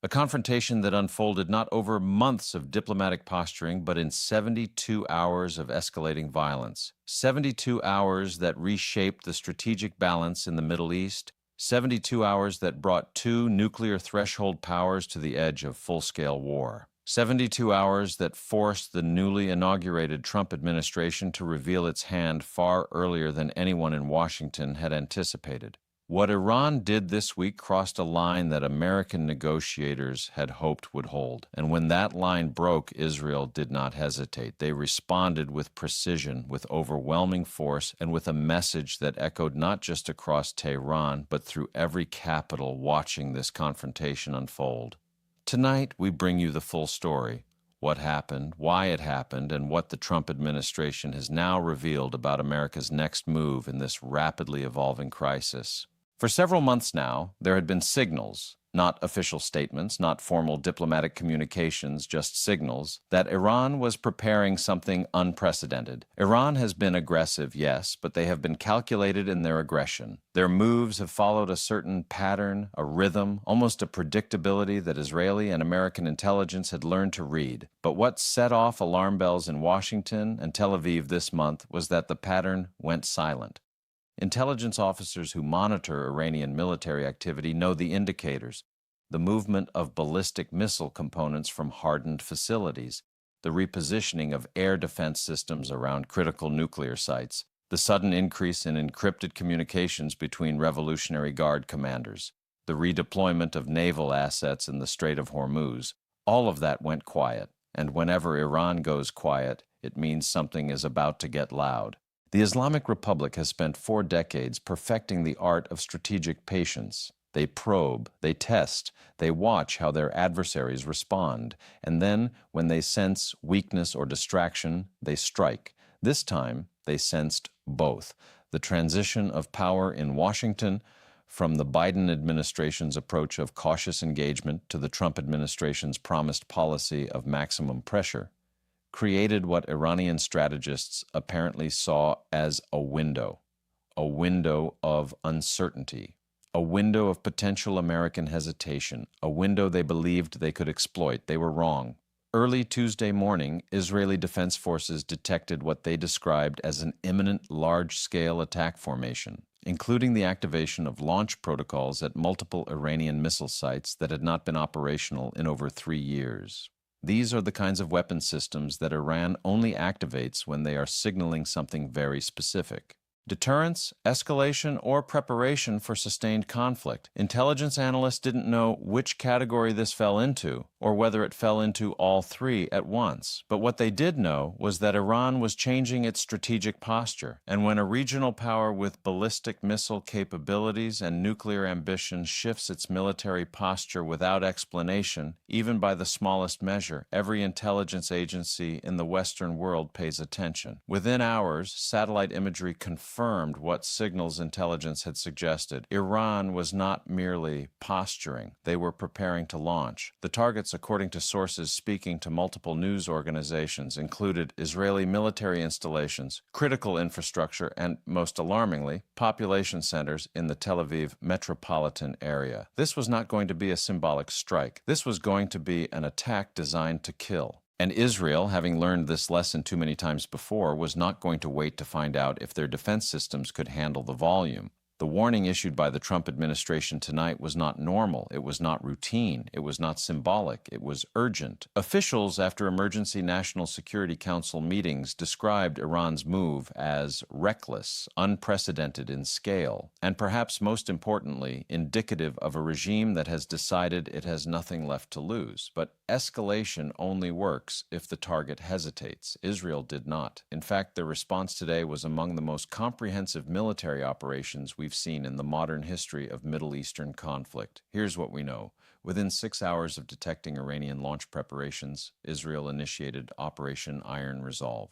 A confrontation that unfolded not over months of diplomatic posturing, but in 72 hours of escalating violence. 72 hours that reshaped the strategic balance in the Middle East. 72 hours that brought two nuclear threshold powers to the edge of full-scale war. 72 hours that forced the newly inaugurated Trump administration to reveal its hand far earlier than anyone in Washington had anticipated. What Iran did this week crossed a line that American negotiators had hoped would hold. And when that line broke, Israel did not hesitate. They responded with precision, with overwhelming force, and with a message that echoed not just across Tehran, but through every capital watching this confrontation unfold. Tonight, we bring you the full story. What happened, why it happened, and what the Trump administration has now revealed about America's next move in this rapidly evolving crisis. For several months now, there had been signals, not official statements, not formal diplomatic communications, just signals, that Iran was preparing something unprecedented. Iran has been aggressive, yes, but they have been calculated in their aggression. Their moves have followed a certain pattern, a rhythm, almost a predictability that Israeli and American intelligence had learned to read. But what set off alarm bells in Washington and Tel Aviv this month was that the pattern went silent. Intelligence officers who monitor Iranian military activity know the indicators: the movement of ballistic missile components from hardened facilities, the repositioning of air defense systems around critical nuclear sites, the sudden increase in encrypted communications between Revolutionary Guard commanders, the redeployment of naval assets in the Strait of Hormuz. All of that went quiet, and whenever Iran goes quiet, it means something is about to get loud. The Islamic Republic has spent 4 decades perfecting the art of strategic patience. They probe, they test, they watch how their adversaries respond, and then, when they sense weakness or distraction, they strike. This time, they sensed both: the transition of power in Washington from the Biden administration's approach of cautious engagement to the Trump administration's promised policy of maximum pressure, created what Iranian strategists apparently saw as a window of uncertainty, a window of potential American hesitation, a window they believed they could exploit. They were wrong. Early Tuesday morning, Israeli Defense Forces detected what they described as an imminent large-scale attack formation, including the activation of launch protocols at multiple Iranian missile sites that had not been operational in over 3 years. These are the kinds of weapon systems that Iran only activates when they are signaling something very specific: deterrence, escalation, or preparation for sustained conflict. Intelligence analysts didn't know which category this fell into, or whether it fell into all three at once. But what they did know was that Iran was changing its strategic posture, and when a regional power with ballistic missile capabilities and nuclear ambitions shifts its military posture without explanation, even by the smallest measure, every intelligence agency in the Western world pays attention. Within hours, satellite imagery confirmed what signals intelligence had suggested. Iran was not merely posturing. They were preparing to launch. The targets, according to sources speaking to multiple news organizations, included Israeli military installations, critical infrastructure, and, most alarmingly, population centers in the Tel Aviv metropolitan area. This was not going to be a symbolic strike. This was going to be an attack designed to kill. And Israel, having learned this lesson too many times before, was not going to wait to find out if their defense systems could handle the volume. The warning issued by the Trump administration tonight was not normal, it was not routine, it was not symbolic, it was urgent. Officials, after emergency National Security Council meetings, described Iran's move as reckless, unprecedented in scale, and perhaps most importantly, indicative of a regime that has decided it has nothing left to lose. But escalation only works if the target hesitates. Israel did not. In fact, their response today was among the most comprehensive military operations we've seen in the modern history of Middle Eastern conflict. Here's what we know. Within 6 hours of detecting Iranian launch preparations, Israel initiated Operation Iron Resolve.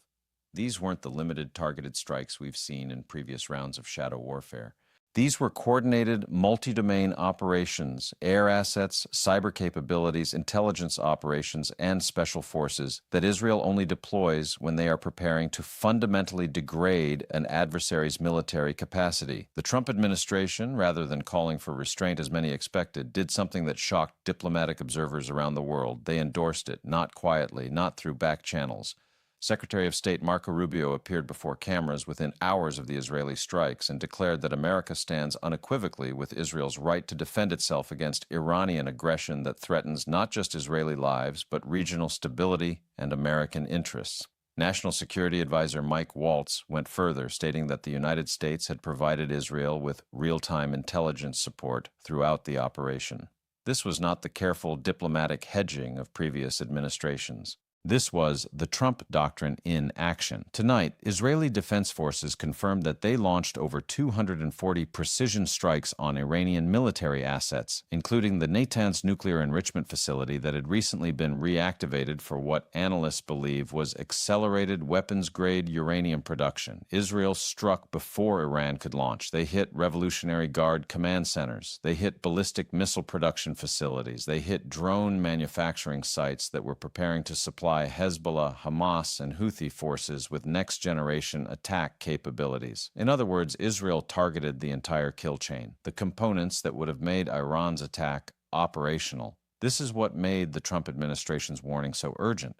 These weren't the limited targeted strikes we've seen in previous rounds of shadow warfare. These were coordinated, multi-domain operations, air assets, cyber capabilities, intelligence operations, and special forces that Israel only deploys when they are preparing to fundamentally degrade an adversary's military capacity. The Trump administration, rather than calling for restraint as many expected, did something that shocked diplomatic observers around the world. They endorsed it, not quietly, not through back channels. Secretary of State Marco Rubio appeared before cameras within hours of the Israeli strikes and declared that America stands unequivocally with Israel's right to defend itself against Iranian aggression that threatens not just Israeli lives, but regional stability and American interests. National Security Advisor Mike Waltz went further, stating that the United States had provided Israel with real-time intelligence support throughout the operation. This was not the careful diplomatic hedging of previous administrations. This was the Trump doctrine in action. Tonight, Israeli Defense Forces confirmed that they launched over 240 precision strikes on Iranian military assets, including the Natanz nuclear enrichment facility that had recently been reactivated for what analysts believe was accelerated weapons-grade uranium production. Israel struck before Iran could launch. They hit Revolutionary Guard command centers. They hit ballistic missile production facilities. They hit drone manufacturing sites that were preparing to supply Hezbollah, Hamas, and Houthi forces with next-generation attack capabilities. In other words, Israel targeted the entire kill chain, the components that would have made Iran's attack operational. This is what made the Trump administration's warning so urgent.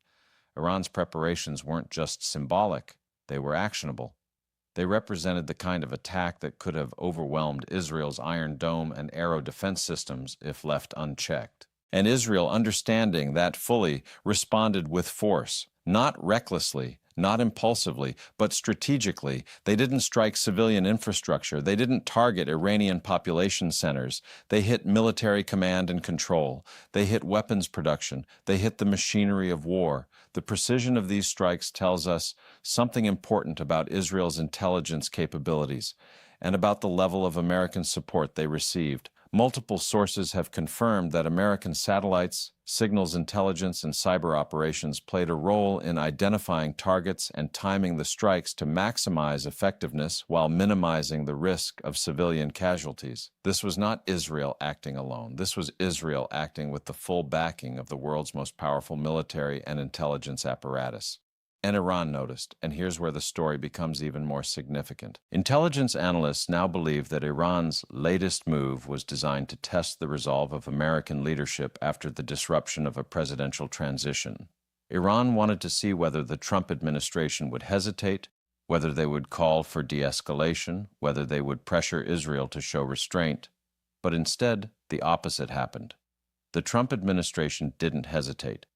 Iran's preparations weren't just symbolic, they were actionable. They represented the kind of attack that could have overwhelmed Israel's Iron Dome and Arrow defense systems if left unchecked. And Israel, understanding that fully, responded with force, not recklessly, not impulsively, but strategically. They didn't strike civilian infrastructure. They didn't target Iranian population centers. They hit military command and control. They hit weapons production. They hit the machinery of war. The precision of these strikes tells us something important about Israel's intelligence capabilities and about the level of American support they received. Multiple sources have confirmed that American satellites, signals intelligence, and cyber operations played a role in identifying targets and timing the strikes to maximize effectiveness while minimizing the risk of civilian casualties. This was not Israel acting alone. This was Israel acting with the full backing of the world's most powerful military and intelligence apparatus. And Iran noticed, and here's where the story becomes even more significant. Intelligence analysts now believe that Iran's latest move was designed to test the resolve of American leadership after the disruption of a presidential transition. Iran wanted to see whether the Trump administration would hesitate, whether they would call for de-escalation, whether they would pressure Israel to show restraint. But instead, the opposite happened. The Trump administration didn't hesitate.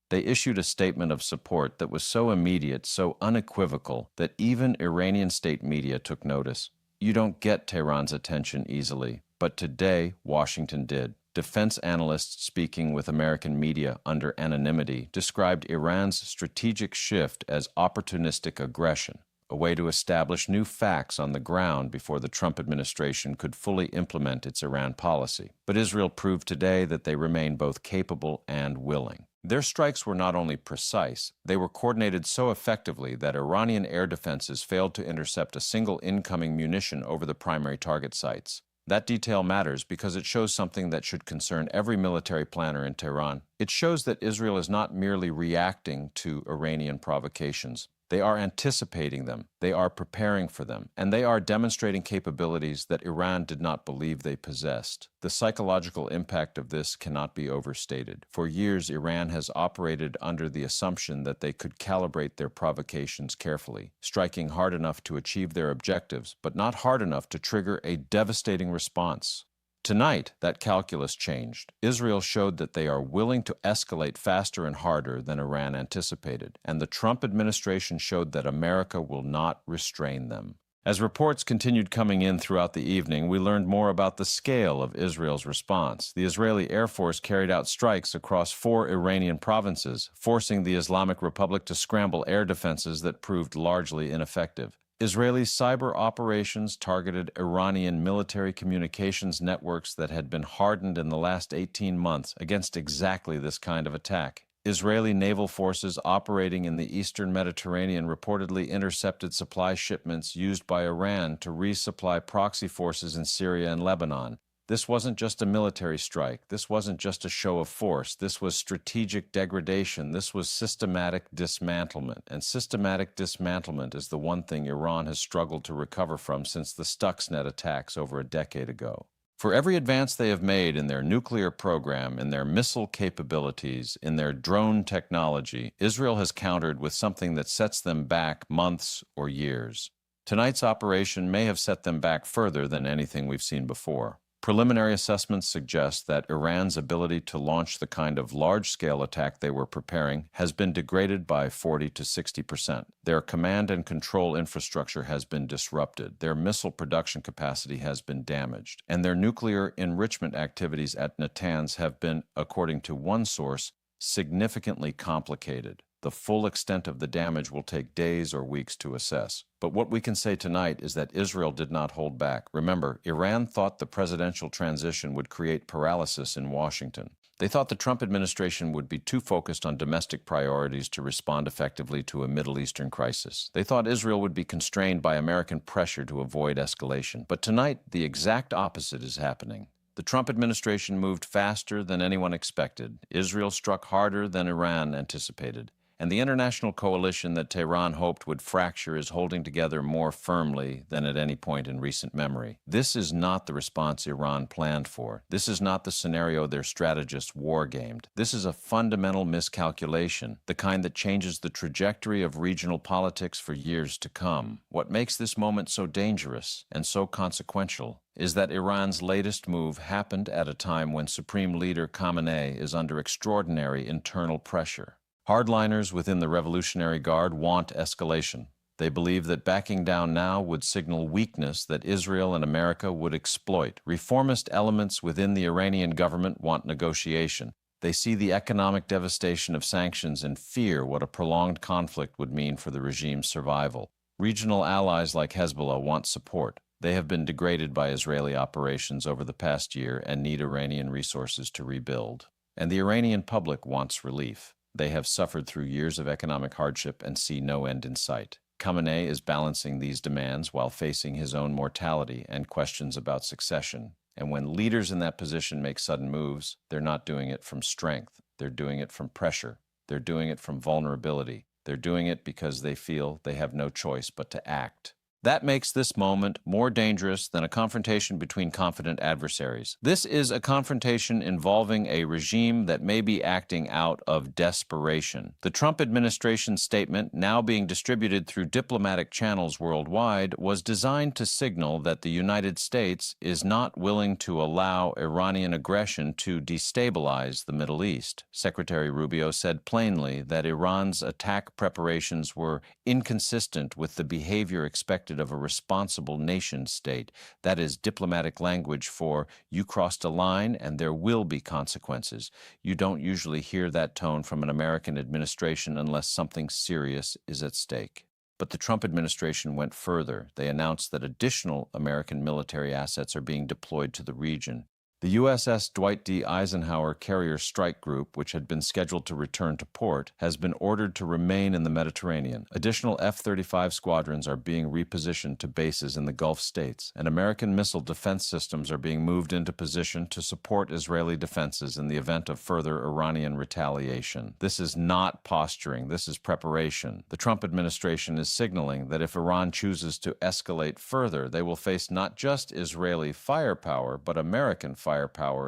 They issued a statement of support that was so immediate, so unequivocal, that even Iranian state media took notice. You don't get Tehran's attention easily, but today Washington did. Defense analysts speaking with American media under anonymity described Iran's strategic shift as opportunistic aggression, a way to establish new facts on the ground before the Trump administration could fully implement its Iran policy. But Israel proved today that they remain both capable and willing. Their strikes were not only precise, they were coordinated so effectively that Iranian air defenses failed to intercept a single incoming munition over the primary target sites. That detail matters because it shows something that should concern every military planner in Tehran. It shows that Israel is not merely reacting to Iranian provocations. They are anticipating them, they are preparing for them, and they are demonstrating capabilities that Iran did not believe they possessed. The psychological impact of this cannot be overstated. For years, Iran has operated under the assumption that they could calibrate their provocations carefully, striking hard enough to achieve their objectives, but not hard enough to trigger a devastating response. Tonight, that calculus changed. Israel showed that they are willing to escalate faster and harder than Iran anticipated, and the Trump administration showed that America will not restrain them. As reports continued coming in throughout the evening, we learned more about the scale of Israel's response. The Israeli Air Force carried out strikes across 4 Iranian provinces, forcing the Islamic Republic to scramble air defenses that proved largely ineffective. Israeli cyber operations targeted Iranian military communications networks that had been hardened in the last 18 months against exactly this kind of attack. Israeli naval forces operating in the eastern Mediterranean reportedly intercepted supply shipments used by Iran to resupply proxy forces in Syria and Lebanon. This wasn't just a military strike. This wasn't just a show of force. This was strategic degradation. This was systematic dismantlement. And systematic dismantlement is the one thing Iran has struggled to recover from since the Stuxnet attacks over a decade ago. For every advance they have made in their nuclear program, in their missile capabilities, in their drone technology, Israel has countered with something that sets them back months or years. Tonight's operation may have set them back further than anything we've seen before. Preliminary assessments suggest that Iran's ability to launch the kind of large-scale attack they were preparing has been degraded by 40 to 60%. Their command and control infrastructure has been disrupted, their missile production capacity has been damaged, and their nuclear enrichment activities at Natanz have been, according to one source, significantly complicated. The full extent of the damage will take days or weeks to assess. But what we can say tonight is that Israel did not hold back. Remember, Iran thought the presidential transition would create paralysis in Washington. They thought the Trump administration would be too focused on domestic priorities to respond effectively to a Middle Eastern crisis. They thought Israel would be constrained by American pressure to avoid escalation. But tonight, the exact opposite is happening. The Trump administration moved faster than anyone expected. Israel struck harder than Iran anticipated. And the international coalition that Tehran hoped would fracture is holding together more firmly than at any point in recent memory. This is not the response Iran planned for. This is not the scenario their strategists wargamed. This is a fundamental miscalculation, the kind that changes the trajectory of regional politics for years to come. What makes this moment so dangerous and so consequential is that Iran's latest move happened at a time when Supreme Leader Khamenei is under extraordinary internal pressure. Hardliners within the Revolutionary Guard want escalation. They believe that backing down now would signal weakness that Israel and America would exploit. Reformist elements within the Iranian government want negotiation. They see the economic devastation of sanctions and fear what a prolonged conflict would mean for the regime's survival. Regional allies like Hezbollah want support. They have been degraded by Israeli operations over the past year and need Iranian resources to rebuild. And the Iranian public wants relief. They have suffered through years of economic hardship and see no end in sight. Khamenei is balancing these demands while facing his own mortality and questions about succession. And when leaders in that position make sudden moves, they're not doing it from strength. They're doing it from pressure. They're doing it from vulnerability. They're doing it because they feel they have no choice but to act. That makes this moment more dangerous than a confrontation between confident adversaries. This is a confrontation involving a regime that may be acting out of desperation. The Trump administration's statement, now being distributed through diplomatic channels worldwide, was designed to signal that the United States is not willing to allow Iranian aggression to destabilize the Middle East. Secretary Rubio said plainly that Iran's attack preparations were inconsistent with the behavior expected of a responsible nation-state. That is diplomatic language for you crossed a line and there will be consequences. You don't usually hear that tone from an American administration unless something serious is at stake. But the Trump administration went further. They announced that additional American military assets are being deployed to the region. The USS Dwight D. Eisenhower Carrier Strike Group, which had been scheduled to return to port, has been ordered to remain in the Mediterranean. Additional F-35 squadrons are being repositioned to bases in the Gulf states, and American missile defense systems are being moved into position to support Israeli defenses in the event of further Iranian retaliation. This is not posturing. This is preparation. The Trump administration is signaling that if Iran chooses to escalate further, they will face not just Israeli firepower, but American firepower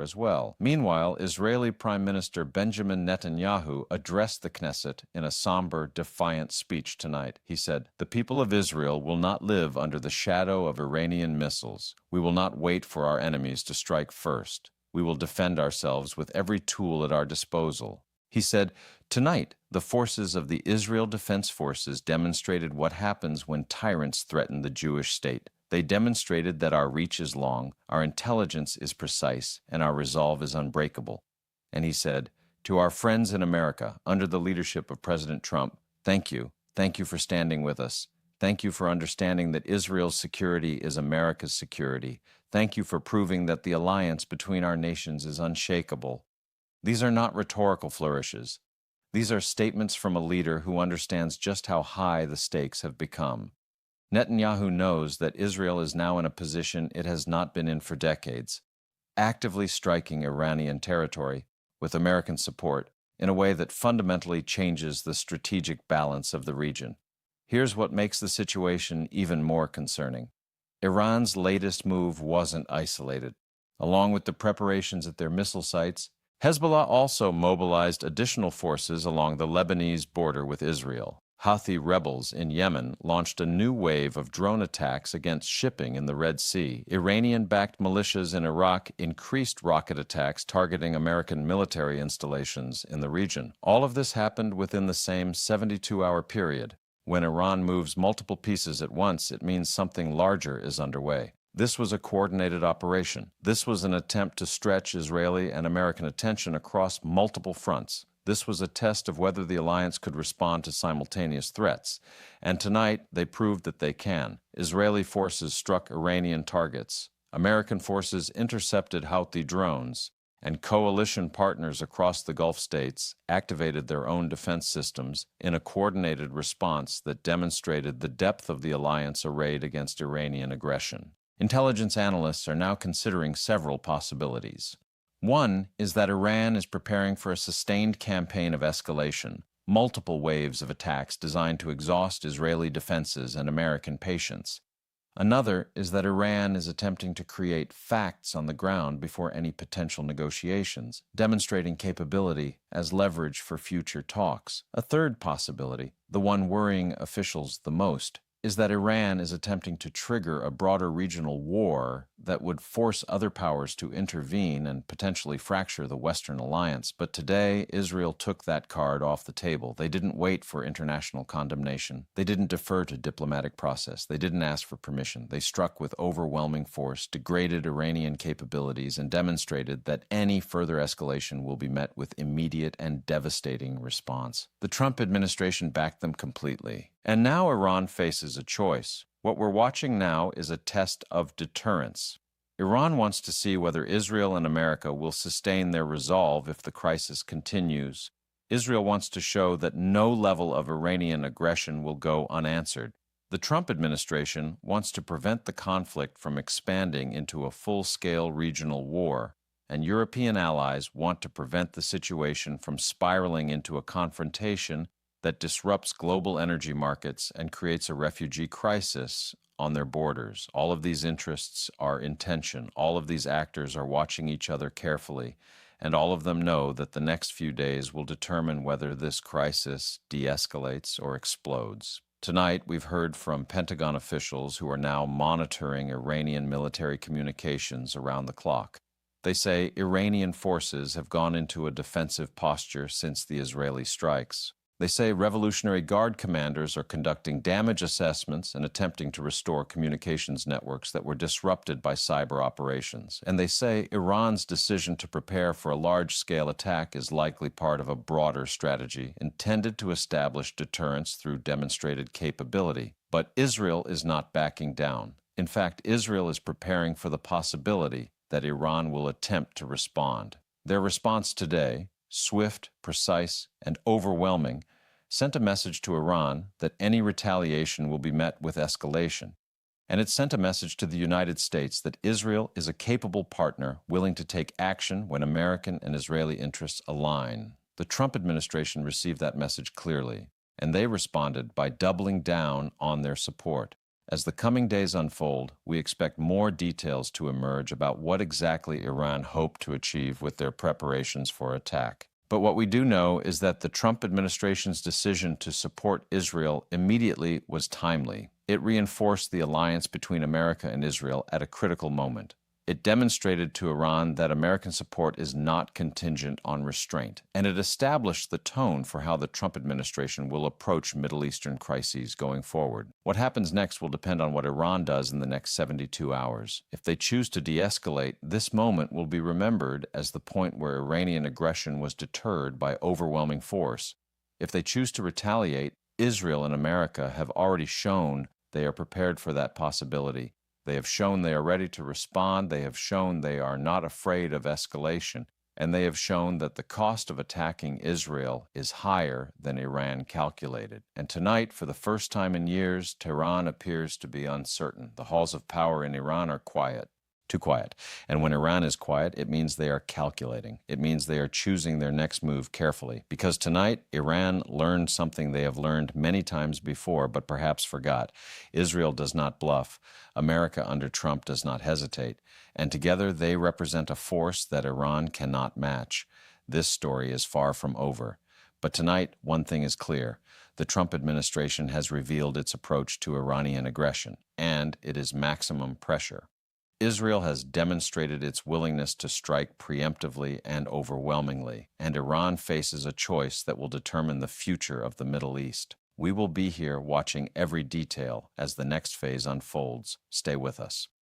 as well. Meanwhile, Israeli Prime Minister Benjamin Netanyahu addressed the Knesset in a somber, defiant speech tonight. He said, "The people of Israel will not live under the shadow of Iranian missiles. We will not wait for our enemies to strike first. We will defend ourselves with every tool at our disposal." He said, "Tonight, the forces of the Israel Defense Forces demonstrated what happens when tyrants threaten the Jewish state. They demonstrated that our reach is long, our intelligence is precise, and our resolve is unbreakable." And he said, "To our friends in America, under the leadership of President Trump, thank you. Thank you for standing with us. Thank you for understanding that Israel's security is America's security. Thank you for proving that the alliance between our nations is unshakable." These are not rhetorical flourishes. These are statements from a leader who understands just how high the stakes have become. Netanyahu knows that Israel is now in a position it has not been in for decades, actively striking Iranian territory with American support in a way that fundamentally changes the strategic balance of the region. Here's what makes the situation even more concerning. Iran's latest move wasn't isolated. Along with the preparations at their missile sites, Hezbollah also mobilized additional forces along the Lebanese border with Israel. Houthi rebels in Yemen launched a new wave of drone attacks against shipping in the Red Sea. Iranian-backed militias in Iraq increased rocket attacks targeting American military installations in the region. All of this happened within the same 72-hour period. When Iran moves multiple pieces at once, it means something larger is underway. This was a coordinated operation. This was an attempt to stretch Israeli and American attention across multiple fronts. This was a test of whether the alliance could respond to simultaneous threats. And tonight, they proved that they can. Israeli forces struck Iranian targets. American forces intercepted Houthi drones. And coalition partners across the Gulf states activated their own defense systems in a coordinated response that demonstrated the depth of the alliance arrayed against Iranian aggression. Intelligence analysts are now considering several possibilities. One is that Iran is preparing for a sustained campaign of escalation, multiple waves of attacks designed to exhaust Israeli defenses and American patience. Another is that Iran is attempting to create facts on the ground before any potential negotiations, demonstrating capability as leverage for future talks. A third possibility, the one worrying officials the most, is that Iran is attempting to trigger a broader regional war that would force other powers to intervene and potentially fracture the Western alliance. But today, Israel took that card off the table. They didn't wait for international condemnation. They didn't defer to diplomatic process. They didn't ask for permission. They struck with overwhelming force, degraded Iranian capabilities, and demonstrated that any further escalation will be met with immediate and devastating response. The Trump administration backed them completely. And now Iran faces a choice. What we're watching now is a test of deterrence. Iran wants to see whether Israel and America will sustain their resolve if the crisis continues. Israel wants to show that no level of Iranian aggression will go unanswered. The Trump administration wants to prevent the conflict from expanding into a full-scale regional war, and European allies want to prevent the situation from spiraling into a confrontation that disrupts global energy markets and creates a refugee crisis on their borders. All of these interests are in tension. All of these actors are watching each other carefully, and all of them know that the next few days will determine whether this crisis de-escalates or explodes. Tonight, we've heard from Pentagon officials who are now monitoring Iranian military communications around the clock. They say Iranian forces have gone into a defensive posture since the Israeli strikes. They say Revolutionary Guard commanders are conducting damage assessments and attempting to restore communications networks that were disrupted by cyber operations. And they say Iran's decision to prepare for a large-scale attack is likely part of a broader strategy intended to establish deterrence through demonstrated capability. But Israel is not backing down. In fact, Israel is preparing for the possibility that Iran will attempt to respond. Their response today, swift, precise, and overwhelming, sent a message to Iran that any retaliation will be met with escalation. And it sent a message to the United States that Israel is a capable partner willing to take action when American and Israeli interests align. The Trump administration received that message clearly, and they responded by doubling down on their support. As the coming days unfold, we expect more details to emerge about what exactly Iran hoped to achieve with their preparations for attack. But what we do know is that the Trump administration's decision to support Israel immediately was timely. It reinforced the alliance between America and Israel at a critical moment. It demonstrated to Iran that American support is not contingent on restraint, and it established the tone for how the Trump administration will approach Middle Eastern crises going forward. What happens next will depend on what Iran does in the next 72 hours. If they choose to de-escalate, this moment will be remembered as the point where Iranian aggression was deterred by overwhelming force. If they choose to retaliate, Israel and America have already shown they are prepared for that possibility. They have shown they are ready to respond. They have shown they are not afraid of escalation. and they have shown that the cost of attacking Israel is higher than Iran calculated. And tonight, for the first time in years, Tehran appears to be uncertain. The halls of power in Iran are quiet. Too quiet. And when Iran is quiet, it means they are calculating. It means they are choosing their next move carefully. Because tonight, Iran learned something they have learned many times before, but perhaps forgot. Israel does not bluff. America under Trump does not hesitate. And together they represent a force that Iran cannot match. This story is far from over. But tonight, one thing is clear. The Trump administration has revealed its approach to Iranian aggression, and it is maximum pressure. Israel has demonstrated its willingness to strike preemptively and overwhelmingly, and Iran faces a choice that will determine the future of the Middle East. We will be here watching every detail as the next phase unfolds. Stay with us.